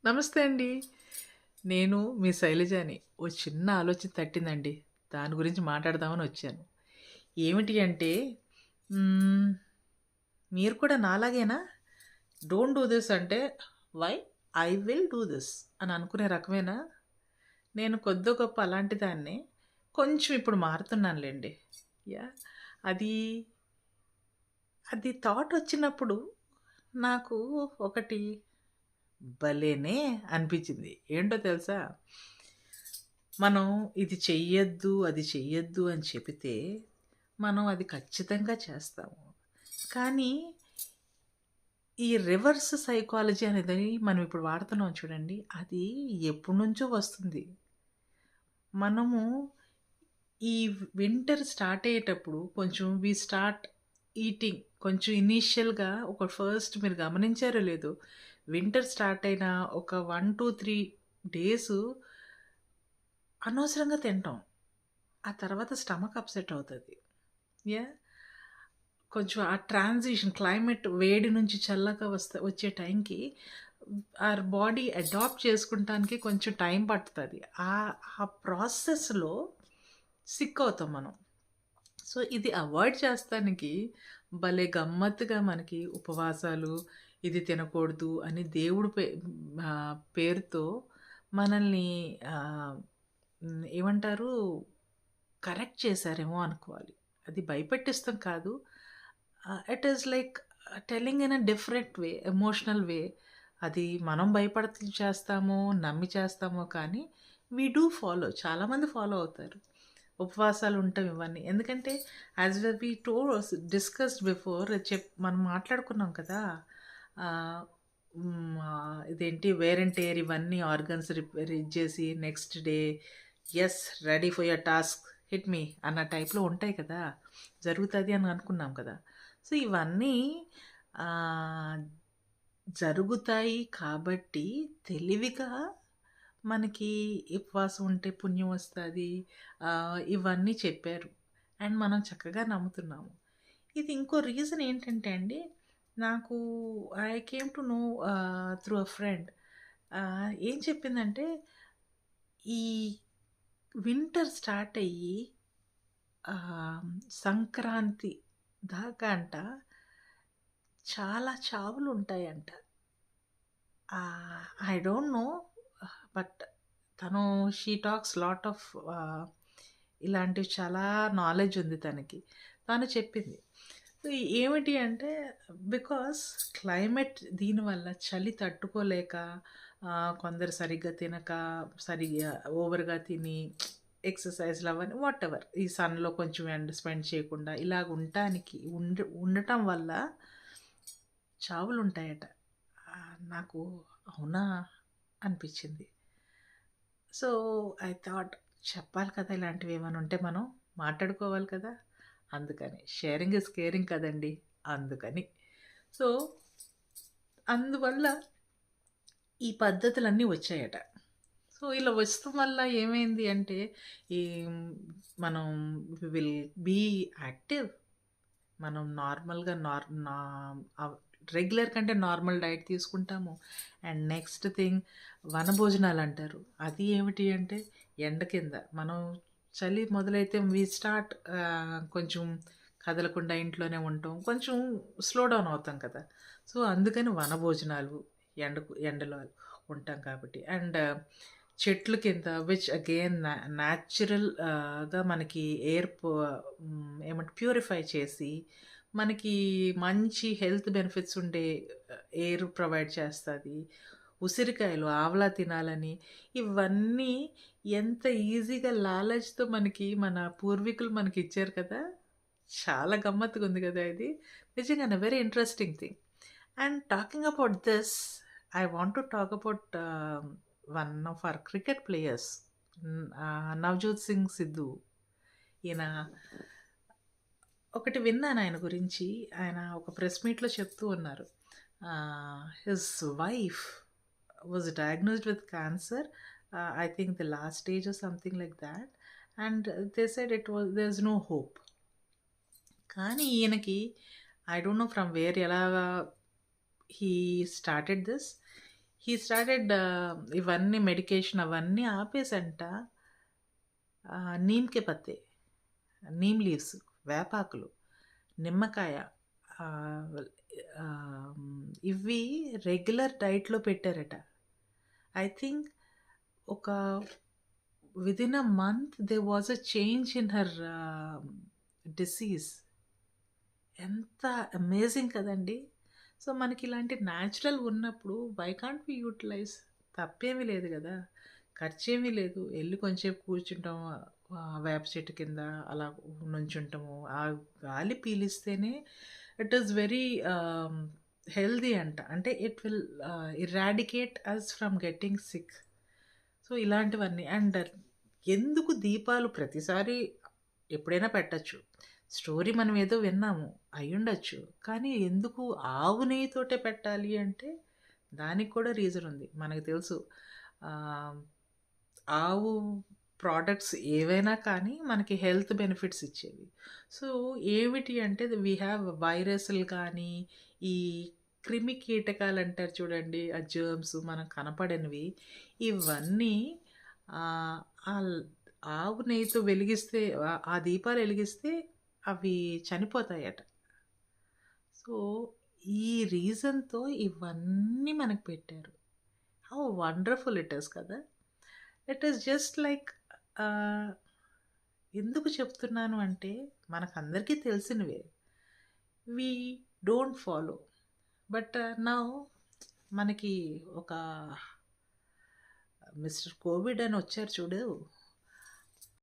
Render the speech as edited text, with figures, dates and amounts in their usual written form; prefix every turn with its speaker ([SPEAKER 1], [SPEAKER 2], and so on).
[SPEAKER 1] నమస్తే అండి. నేను మీ శైలజని. ఓ చిన్న ఆలోచన తట్టిందండి. దాని గురించి మాట్లాడదామని వచ్చాను. ఏమిటి అంటే హ్మ్, మీరు కూడా నాలాగేనా? డోంట్ డూ థిస్ అంటే why? I will do this అని అనుకునే రకమేనా? నేను కొద్దో గొప్పో అలాంటి దాన్నే. కొంచెం ఇప్పుడు మారుతున్నానులెండి. యాహ్! అది అది థాట్ వచ్చినప్పుడు నాకు ఒకటి భలేనే అనిపించింది. ఏంటో తెలుసా? మనం ఇది చెయ్యొద్దు, అది చెయ్యొద్దు అని చెబితే, మనం అది ఖచ్చితంగా చేస్తాము. కానీ, ఈ రివర్స్ సైకాలజీ అనేది మనం ఇప్పుడు వాడుతున్నాం చూడండి. అది ఎప్పటినుంచో వస్తుంది. మనము ఈ వింటర్ స్టార్ట్ అయ్యేటప్పుడు కొంచెం స్టార్ట్ ఈటింగ్ కొంచెం ఇనీషియల్‌గా ఒక ఫస్ట్ మీరు గమనించారో లేదో, వింటర్ స్టార్ట్ అయిన ఒక 1, 2, 3 డేసు అనవసరంగా తింటాం. ఆ తర్వాత స్టమక్ అప్‌సెట్ అవుతది. యాహ్! కొంచెం ఆ ట్రాన్సిషన్ క్లైమేట్ వేడి నుంచి చల్లగా వచ్చే టైంకి ఆర్ బాడీ అడాప్ట్ చేసుకుంటానికి కొంచెం టైం పడతది. ఆ ప్రాసెస్‌లో సిక్ అవుతాం మనం. సో, ఇది అవాయిడ్ చేస్తానికి భలే గమ్మత్తుగా మనకి ఉపవాసాలు, ఇది తినకూడదు అని దేవుడు పేరుతో మనల్ని ఏమంటారు కరెక్ట్ చేశారేమో అనుకోవాలి. అది భయపెట్టిస్తాం కాదు. It is like telling in a different way, emotional way. అది మనం భయపడుతూ చేస్తామో, నమ్మి చేస్తామో కానీ వి డూ ఫాలో. చాలామంది ఫాలో అవుతారు. ఉపవాసాలు ఉండటం ఇవన్నీ. ఎందుకంటే యాస్ వి డిస్కస్డ్ బిఫోర్ మనం మాట్లాడుకున్నాం కదా! ఇదేంటి వేర్ అండ్ టేర్ ఇవన్నీ ఆర్గన్స్ ఇది చేసి next day yes ready for your task hit me అన్న టైప్‌లో ఉంటాయి కదా! జరుగుతది అని అనుకున్నాం కదా! సో, ఇవన్నీ ఆహ్, జరుగుతాయి కాబట్టి తెలివిగా మనకి ఉపవాసం ఉంటే పుణ్యం వస్తది. ఇవన్నీ చెప్పారు. అండ్ మనం చక్కగా నమ్ముతున్నాము. ఇది ఇంకో రీజన్ ఏంటంటే అండి, నాకు I came to know through a friend. ఏం చెప్పిందంటే, ఈ వింటర్ స్టార్ట్ అయ్యి సంక్రాంతి దాకా అంట చాలా చావులుంటాయంట. ఐ డోంట్ నో బట్ తను షీ టాక్స్ లాట్ ఆఫ్ ఇలాంటివి చాలా నాలెడ్జ్ ఉంది తనకి. తను చెప్పింది. సో, ఏమిటి అంటే బికాస్ క్లైమేట్ దీనివల్ల చలి తట్టుకోలేక కొందరు సరిగ్గా తినక, సరిగ్గా ఓవర్‌గా తిని ఎక్సర్‌సైజ్‌లు అవన్నీ వాటెవర్ ఈ సన్‌లో కొంచెం ఎండ స్పెండ్ చేయకుండా ఇలాగ ఉండటానికి ఉండటం వల్ల చావులుంటాయట. నాకు అవునా! అనిపిచ్చింది. సో, ఐ థాట్ చెప్పాలి కదా! ఇలాంటివి ఏమైనా ఉంటే మనం మాట్లాడుకోవాలి కదా! అందుకని. షేరింగ్ ఈజ్ కేరింగ్ కదండీ! అందుకని. సో, అందువల్ల ఈ పద్ధతులన్నీ వచ్చాయట. సో, ఇలా వస్తం వల్ల ఏమైంది అంటే, ఈ మనం విల్ బీ యాక్టివ్. మనం నార్మల్‌గా నార్ నా అవ్ రెగ్యులర్ కంటే నార్మల్ డైట్ తీసుకుంటాము. అండ్ నెక్స్ట్ థింగ్ వనభోజనాలంటారు. అది ఏమిటి అంటే ఎండ కింద మనం చలి మొదలైతే స్టార్ట్ కొంచెం కదలకుండా ఇంట్లోనే ఉంటాం. కొంచెం స్లో డౌన్ అవుతాం కదా! సో, అందుకని వనభోజనాలు ఎండలో ఉంటాం కాబట్టి. అండ్ చెట్లు కింద విచ్ అగైన్ న్యాచురల్ గా మనకి ఏమంటే ప్యూరిఫై చేసి మనకి మంచి హెల్త్ బెనిఫిట్స్ ఉండే ఎయిర్ ప్రొవైడ్ చేస్తది. ఉసిరికాయలు, ఆవలా తినాలని ఇవన్నీ ఎంత ఈజీగా లాలచ్‌తో మనకి మన పూర్వీకులు మనకిచ్చారు కదా! చాలా గమ్మత్తుగుంది గదా! ఇది. నిజంగానే very interesting thing. And talking about this, I want to talk about one of our cricket players. 'Navjot Singh Siddhu.' ఈయన ఒకటి విన్నాను ఆయన గురించి. ఆయన ఒక ప్రెస్ మీట్‌లో చెప్తూ ఉన్నారు. His wife was diagnosed with cancer. I think the last stage or something like that. And they said there is no hope. కానీ ఈయనకి I don't know from where ఎలాగా he started this. He started ఇవన్నీ medication అవన్నీ ఆపేసంట neem కే పత్తే, neem leaves, వేపాకులు, నిమ్మకాయ, ఆహ్, ఇవి రెగ్యులర్ డైట్‌లో పెట్టారట. ఐ థింక్ ఒక within a month there was a change in her disease. ఎంత అమేజింగ్ కదండీ! సో, మనకిలాంటి న్యాచురల్ ఉన్నప్పుడు వై కాంట్ వి యూటిలైజ్? తప్పేమీ లేదు గదా! ఖర్చేమీ లేదు. ఎళ్లి కొంచేపు కూర్చుంటాం. వేప చెట్టు కింద అలా నుంచుంటము. ఆ గాలి పీలిస్తేనే ఇట్ ఈస్ వెరీ హెల్తీ అంట. అంటే it will eradicate us from getting sick. So, ఇలాంటివన్నీ. అండ్ ఎందుకు దీపాలు ప్రతిసారి ఎప్పుడైనా పెట్టొచ్చు. స్టోరీ మనం ఏదో విన్నాము. అయ్యుండొచ్చు. కానీ ఎందుకు ఆవు నెయ్యితోటే పెట్టాలి అంటే, దానికి కూడా రీజన్ ఉంది. మనకు తెలుసు. ఆహ్, ఆవు ప్రొడక్ట్స్ ఏవైనా కానీ మనకి హెల్త్ బెనిఫిట్స్ ఇచ్చేవి. సో, ఏమిటి అంటే వి హ్యావ్ వైరస్‌లు కానీ, ఈ క్రిమి కీటకాలంటారు చూడండి. ఆ జర్మ్స్ మనకు కనపడనివి. ఇవన్నీ ఆహ్, ఆల్ ఆవు నెయ్యితో వెలిగిస్తే ఆ దీపాలు ఎలిగిస్తే అవి చనిపోతాయట. సో, ఈ రీజన్‌తో ఇవన్నీ మనకు పెట్టారు. హౌ వండర్‌ఫుల్ ఇట్ ఈస్ కదా! It is just like ah, ఎందుకు చెప్తున్నాను అంటే మనకందరికీ తెలిసినవే. We don't follow. But now మనకి ఒక మిస్టర్ కోవిడ్ అని వచ్చారు చూడు.